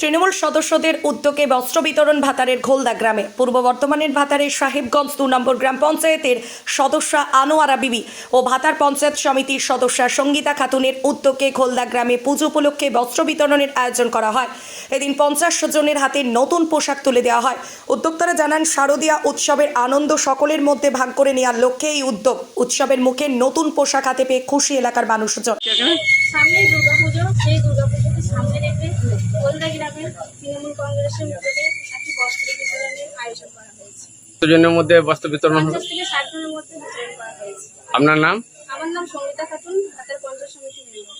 তৃণমূল সদস্যদের উদ্যোগে বস্ত্র বিতরণ ভাতারের ঘোলদা গ্রামে। পূর্ব বর্ধমানের ভাতারের সাহেবগঞ্জ 2 নম্বর গ্রাম পঞ্চায়েতের সদস্যা আনোয়ারা বিবি ও ভাতার পঞ্চায়েত সমিতির সদস্যা সঙ্গীতা খাতুনের উদ্যোগে ঘোলদা গ্রামে পুজো উপলক্ষে বস্ত্র বিতরণের আয়োজন করা হয়। এদিন 50 জনের হাতে নতুন পোশাক তুলে দেওয়া হয়। উদ্যোক্তারা জানান, শারদীয়া উৎসবের আনন্দ সকলের মধ্যে ভাগ করে নেওয়ার লক্ষ্যে এই উদ্যোগ। উৎসবের মুখে নতুন পোশাক হাতে পেয়ে খুশি এলাকার মানুষজন। সামনেই দুর্গাপুজো, সেই দুর্গাপুজোকে সামনে রেখে ঘোলদা গ্রামের তৃণমূল কংগ্রেসের উদ্যোগে একটি বস্ত্র বিতরণের আয়োজন করা হয়েছে। কতজনের মধ্যে বস্ত্র বিতরণ হলো? 50 থেকে 60 জনের মধ্যে বিতরণ করা হয়েছে। আপনার নাম? আমার নাম সঙ্গীতা খাতুন, হাতের পঞ্চায়েত সমিতির মেম্বার।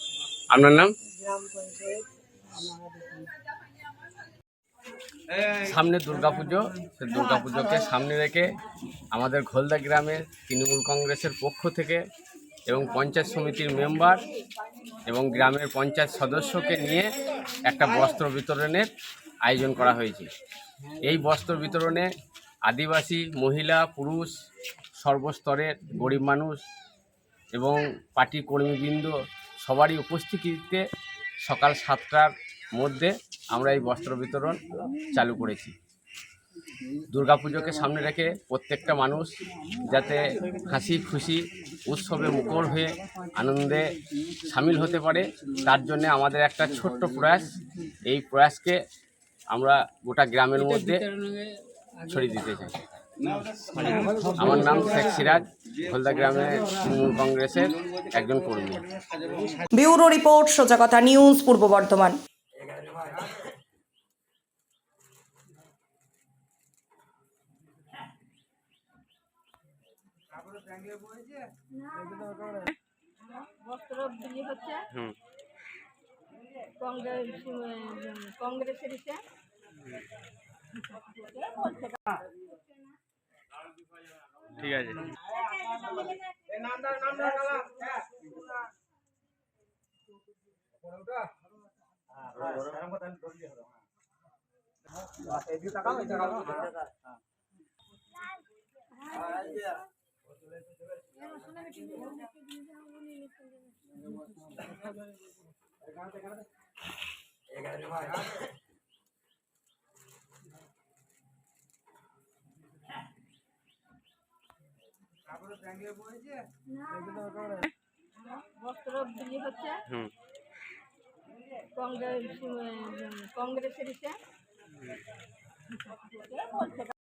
আপনার নাম? সামনে দুর্গাপুজো, সেই দুর্গাপুজোকে সামনে রেখে আমাদের ঘোলদা গ্রামের তৃণমূল কংগ্রেসের পক্ষ থেকে এবং পঞ্চায়েত সমিতির মেম্বার এবং গ্রামের পঞ্চায়েত সদস্যকে নিয়ে একটা বস্ত্র বিতরণের আয়োজন করা হয়েছে। এই বস্ত্র বিতরণে আদিবাসী, মহিলা, পুরুষ, সর্বস্তরের গরিব মানুষ এবং পার্টি কর্মীবৃন্দ সবারই উপস্থিতিতে সকাল 7টার মধ্যে আমরা এই বস্ত্র বিতরণ চালু করেছি। দুর্গাপুজোকে সামনে রেখে প্রত্যেকটা মানুষ যাতে হাসি খুশি উৎসবে মুখর হয়ে আনন্দে সামিল হতে পারে, তার জন্য আমাদের একটা ছোট্ট প্রয়াস। এই প্রয়াসকে আমরা গোটা গ্রামের মধ্যে ছড়িয়ে দিতে চাই। আমার নাম শেখ সিরাজ, ঘোলদা গ্রামের তৃণমূল কংগ্রেসের একজন কর্মী। ব্যুরো রিপোর্ট, সোজা কথা নিউজ, পূর্ব বর্ধমান। বস্ত্র বিলি হচ্ছে কংগ্রেসের ইসে। ঠিক আছে। বস্ত্র বিলি হচ্ছে কংগ্রেসের ইসে।